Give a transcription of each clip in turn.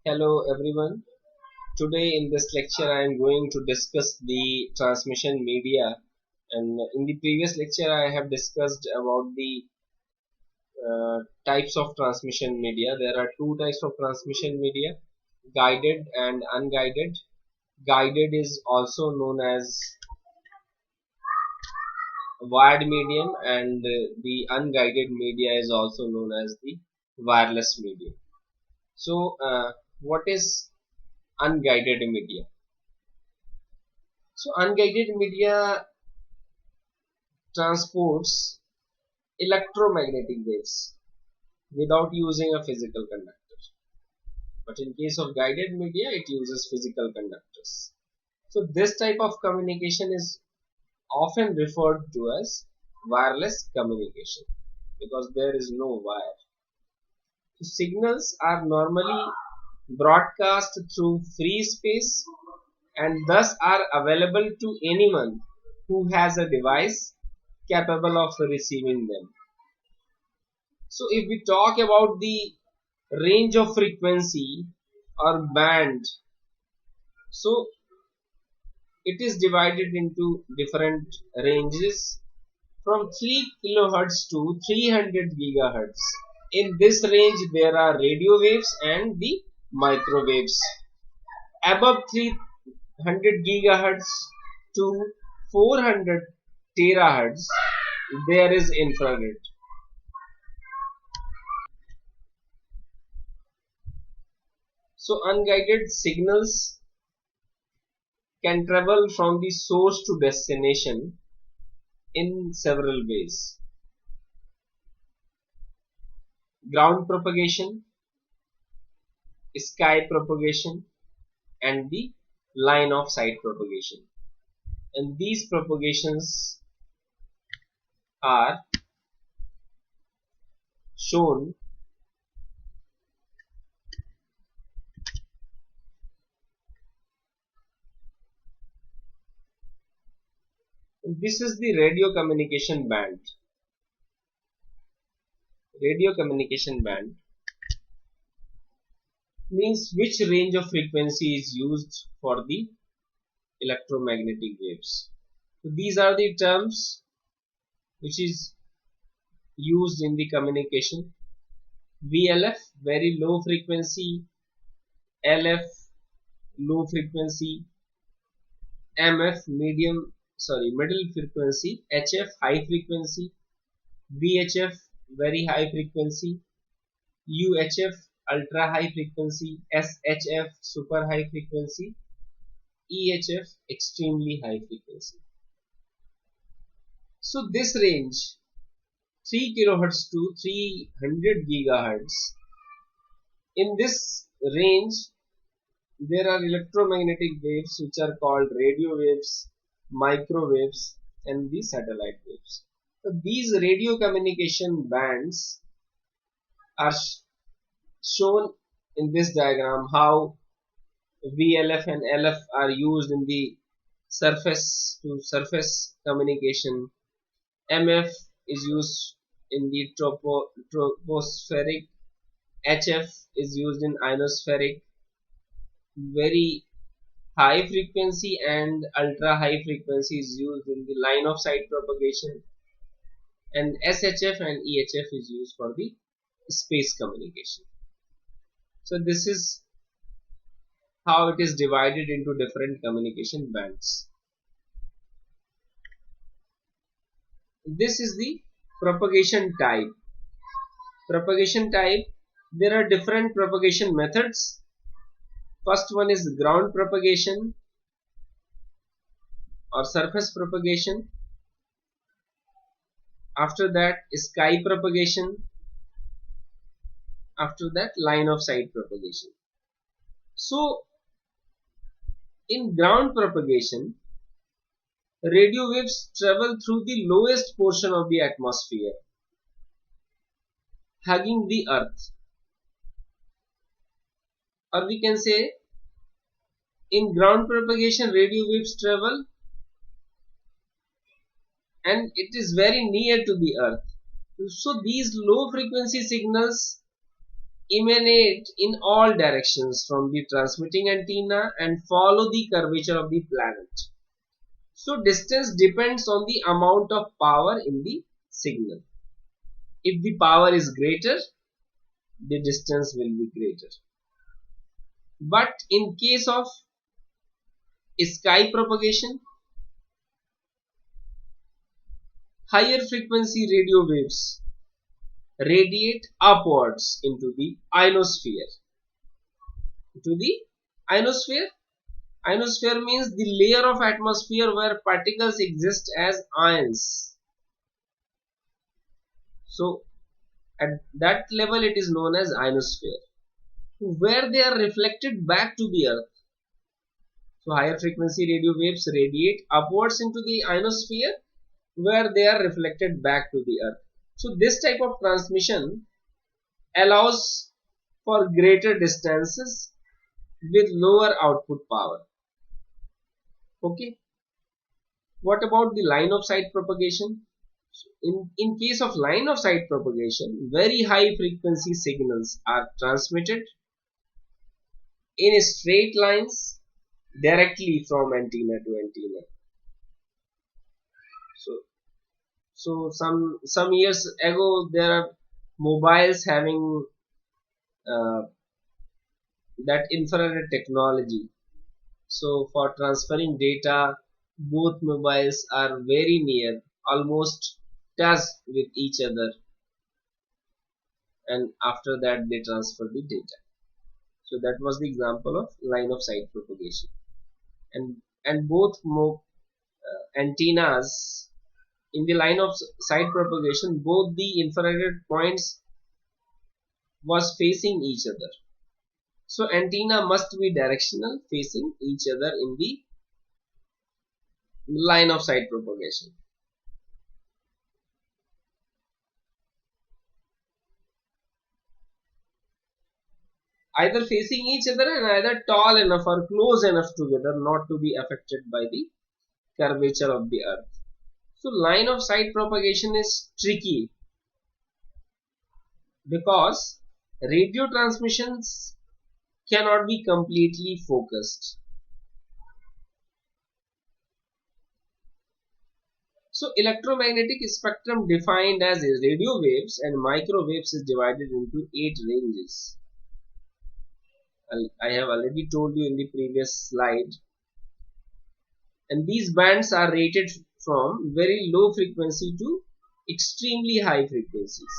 Hello everyone. Today in this lecture I am going to discuss the transmission media, and in the previous lecture I have discussed about the types of transmission media. There are two types of transmission media: guided and unguided. Guided is also known as wired medium, and the unguided media is also known as the wireless medium. So what is unguided media? So unguided media transports electromagnetic waves without using a physical conductor. But in case of guided media, it uses physical conductors. So this type of communication is often referred to as wireless communication because there is no wire. So signals are normally broadcast through free space and thus are available to anyone who has a device capable of receiving them. So if we talk about the range of frequency or band, so it is divided into different ranges from 3 kilohertz to 300 gigahertz. In this range there are radio waves and the microwaves. Above 300 gigahertz to 400 terahertz there is infrared. So unguided signals can travel from the source to destination in several ways: ground propagation, sky propagation, and the line of sight propagation. And these propagations are shown this is the radio communication band. Radio communication band means which range of frequency is used for the electromagnetic waves. So these are the terms which is used in the communication: VLF, very low frequency; LF, low frequency; MF, middle frequency; HF, high frequency; VHF, very high frequency; UHF, ultra high frequency; SHF, super high frequency; EHF, extremely high frequency. So this range 3 kilohertz to 300 gigahertz. In this range there are electromagnetic waves which are called radio waves, microwaves, and the satellite waves. So these radio communication bands are shown in this diagram, how VLF and LF are used in the surface to surface communication. MF is used in the tropospheric. HF is used in ionospheric. Very high frequency and ultra high frequency is used in the line of sight propagation, and SHF and EHF is used for the space communication. So this is how it is divided into different communication bands. This is the propagation type. There are different propagation methods. First one is ground propagation or surface propagation. After that, sky propagation. After that, line of sight propagation. So in ground propagation, radio waves travel through the lowest portion of the atmosphere, hugging the earth. Or we can say, in ground propagation, radio waves travel and it is very near to the earth. So these low frequency signals emanate in all directions from the transmitting antenna and follow the curvature of the planet. So distance depends on the amount of power in the signal. If the power is greater, the distance will be greater. But in case of sky propagation, higher frequency radio waves radiate upwards into the ionosphere. To the ionosphere? Ionosphere means the layer of atmosphere where particles exist as ions. So at that level it is known as ionosphere, where they are reflected back to the earth. So higher frequency radio waves radiate upwards into the ionosphere, where they are reflected back to the earth. So this type of transmission allows for greater distances with lower output power. Okay. What about the line of sight propagation? In case of line of sight propagation, very high frequency signals are transmitted in straight lines directly from antenna to antenna. So some years ago there are mobiles having that infrared technology. So for transferring data, both mobiles are very near, almost touch with each other, and after that they transfer the data. So that was the example of line of sight propagation. And both antennas in the line of sight propagation, both the infrared points was facing each other. So antenna must be directional, facing each other in the line of sight propagation. Either facing each other and either tall enough or close enough together not to be affected by the curvature of the earth. So line of sight propagation is tricky because radio transmissions cannot be completely focused. So electromagnetic spectrum defined as radio waves and microwaves is divided into 8 ranges. I have already told you in the previous slide. And these bands are rated from very low frequency to extremely high frequencies.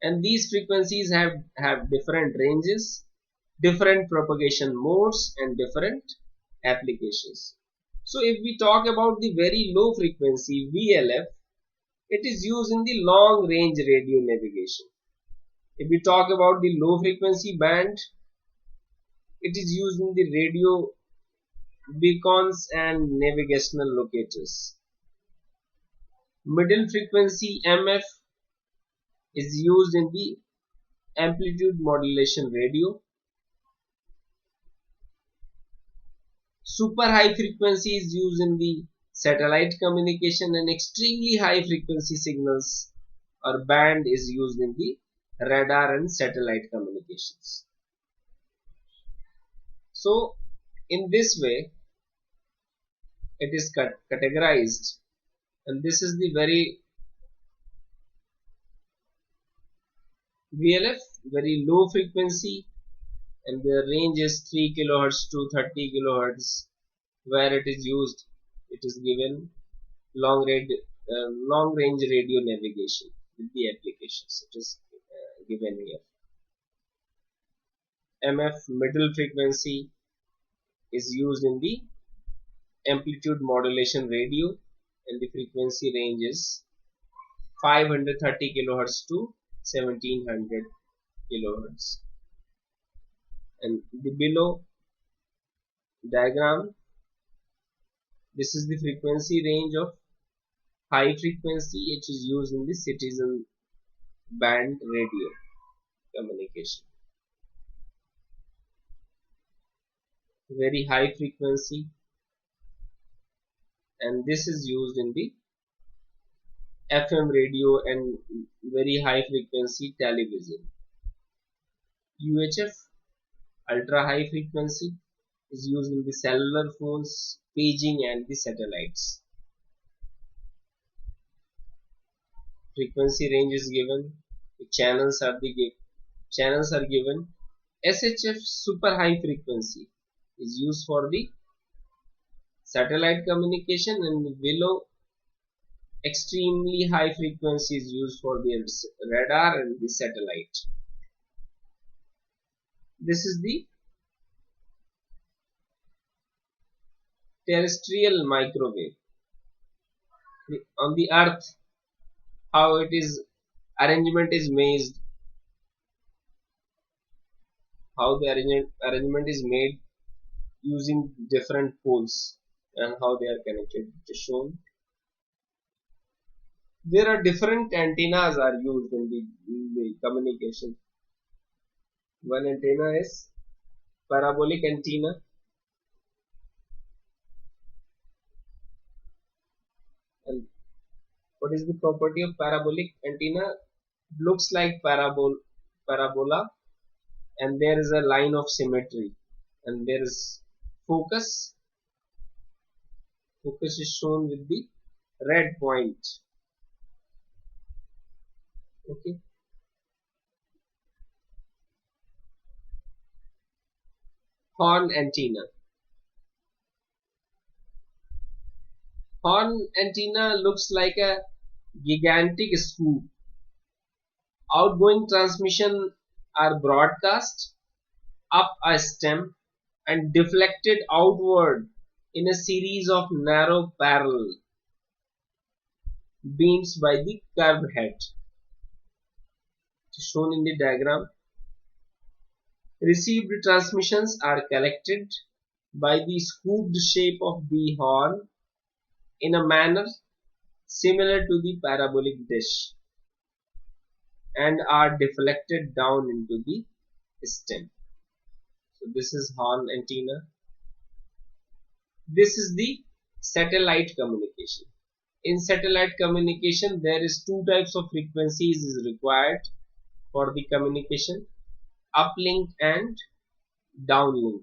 And these frequencies have different ranges, different propagation modes and different applications. So if we talk about the very low frequency VLF, it is used in the long range radio navigation. If we talk about the low frequency band, it is used in the radio beacons and navigational locators. Middle frequency MF is used in the amplitude modulation radio. Super high frequency is used in the satellite communication, and extremely high frequency signals or band is used in the radar and satellite communications. So in this way it is categorized, and this is the very VLF, very low frequency, and the range is 3 kHz to 30 kHz. Where it is used, it is given long range radio navigation with the applications. It is given here. MF, middle frequency, is used in the amplitude modulation radio, and the frequency range is 530 kHz to 1700 kHz. And the below diagram, this is the frequency range of high frequency. It is used in the citizen band radio communication. Very high frequency, and this is used in the FM radio and very high frequency television. UHF, ultra high frequency, is used in the cellular phones, paging and the satellites. Frequency range is given, the channels are given. SHF, super high frequency, is used for the satellite communication, and below extremely high frequency is used for the radar and the satellite. This is the terrestrial microwave. On the earth, how it is arrangement is made, how the arrangement is made using different poles and how they are connected, it is shown. There are different antennas are used in the communication. One antenna is parabolic antenna. And what is the property of parabolic antenna? Looks like parabola, and there is a line of symmetry, and there is focus. Focus is shown with the red point. Okay. Horn antenna. Horn antenna looks like a gigantic scoop. Outgoing transmission are broadcast up a stem and deflected outward in a series of narrow parallel beams by the curved head. Shown in the diagram. Received transmissions are collected by the scooped shape of the horn in a manner similar to the parabolic dish and are deflected down into the stem. So this is horn antenna. This is the satellite communication. In satellite communication, there is two types of frequencies is required for the communication: uplink and downlink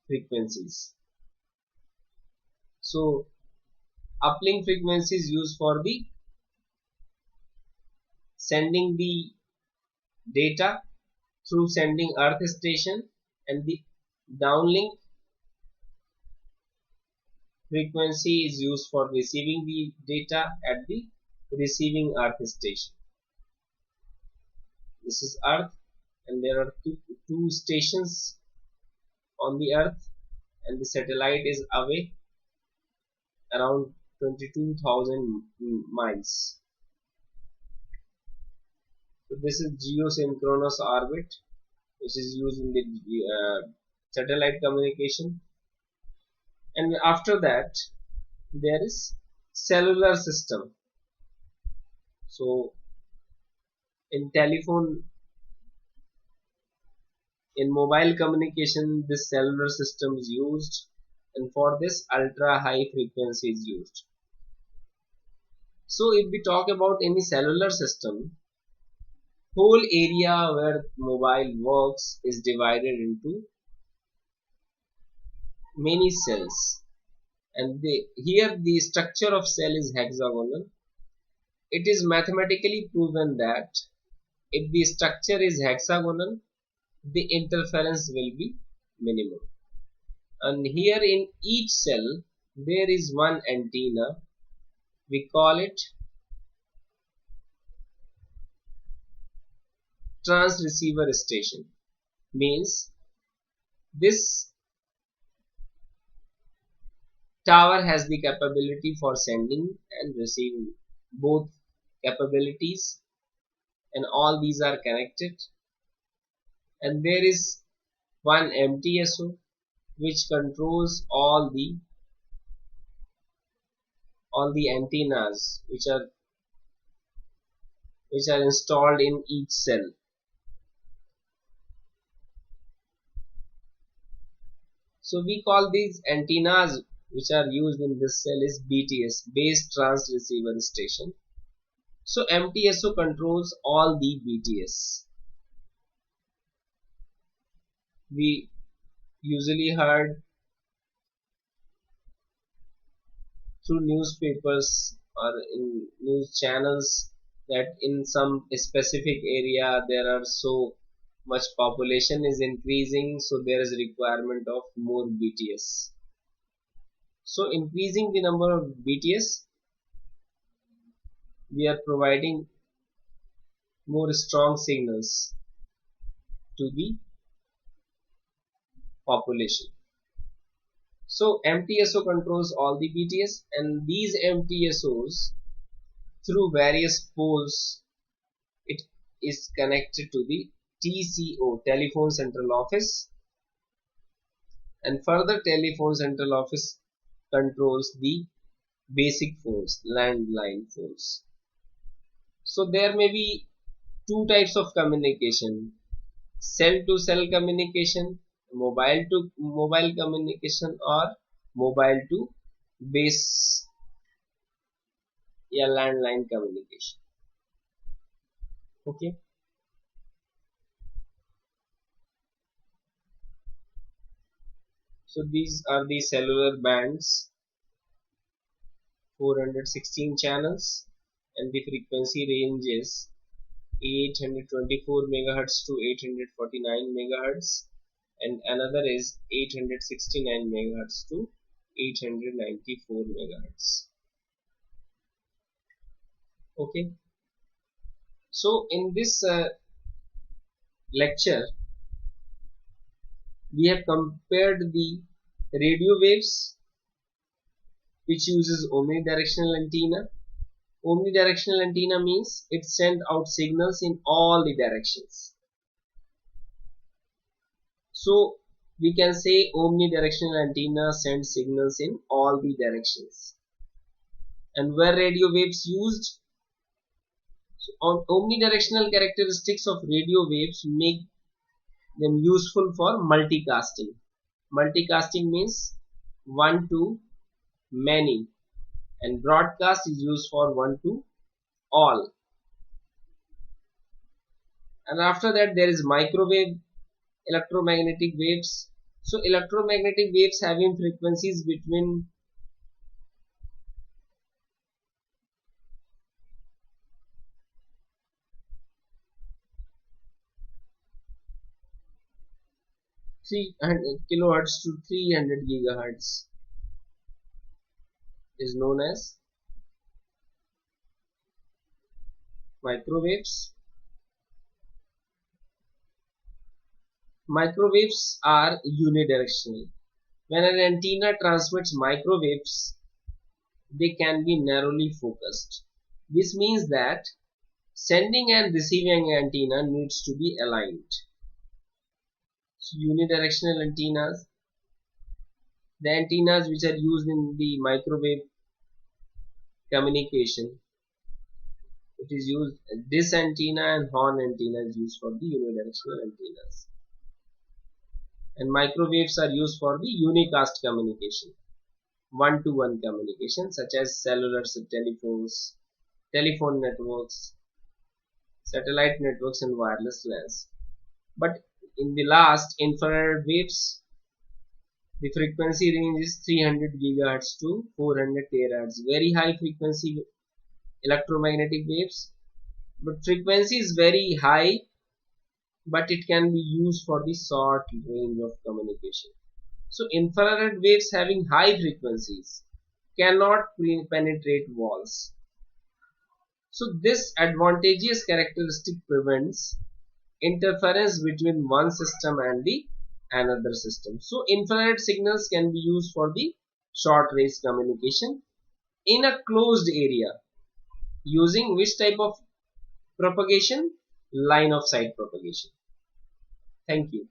frequencies. So uplink frequency is used for the sending the data through sending earth station, and the downlink frequency is used for receiving the data at the receiving earth station. This is earth, and there are two stations on the earth, and the satellite is away around 22,000 miles. So this is geosynchronous orbit, which is used in the satellite communication. And after that, there is cellular system. So in telephone, in mobile communication, this cellular system is used, and for this ultra high frequency is used. So if we talk about any cellular system, whole area where mobile works is divided into many cells, and here the structure of cell is hexagonal. It is mathematically proven that if the structure is hexagonal, the interference will be minimum. And here in each cell there is one antenna. We call it transceiver station. Means this tower has the capability for sending and receiving, both capabilities, and all these are connected. And there is one MTSO which controls all the antennas which are installed in each cell. So we call these antennas which are used in this cell is BTS, base transceiver station. So MTSO controls all the BTS. we usually heard through newspapers or in news channels that in some specific area there are so much population is increasing, so there is requirement of more BTS. So increasing the number of BTS, we are providing more strong signals to the population. So MTSO controls all the BTS, and these MTSOs through various poles it is connected to the TCO, telephone central office, and further telephone central office controls the basic phones, landline phones. So there may be two types of communication: cell to cell communication, mobile to mobile communication, or mobile to base, yeah, landline communication. Okay. So these are the cellular bands, 416 channels, and the frequency range is 824 megahertz to 849 megahertz, and another is 869 megahertz to 894 megahertz. Okay. So in this lecture, we have compared the radio waves which uses omnidirectional antenna. Omnidirectional antenna means it sends out signals in all the directions. So we can say omnidirectional antenna sends signals in all the directions. And where radio waves used? So omnidirectional characteristics of radio waves make them useful for multicasting. Multicasting means one to many, and broadcast is used for one to all. And after that there is microwave electromagnetic waves. So electromagnetic waves having frequencies between 300 kilohertz to 300 gigahertz is known as microwaves. Microwaves are unidirectional. When an antenna transmits microwaves, they can be narrowly focused. This means that sending and receiving antenna needs to be aligned. So unidirectional antennas, the antennas which are used in the microwave communication, it is used, this antenna and horn antenna is used for the unidirectional antennas, and microwaves are used for the unicast communication, one-to-one communication, such as cellular telephones, telephone networks, satellite networks, and wireless LANs. But in the last, infrared waves, the frequency range is 300 gigahertz to 400 terahertz, very high frequency electromagnetic waves. But frequency is very high, but it can be used for the short range of communication. So infrared waves having high frequencies cannot penetrate walls. So this advantageous characteristic prevents interference between one system and the another system. So infrared signals can be used for the short range communication in a closed area, using which type of propagation? Line of sight propagation. Thank you.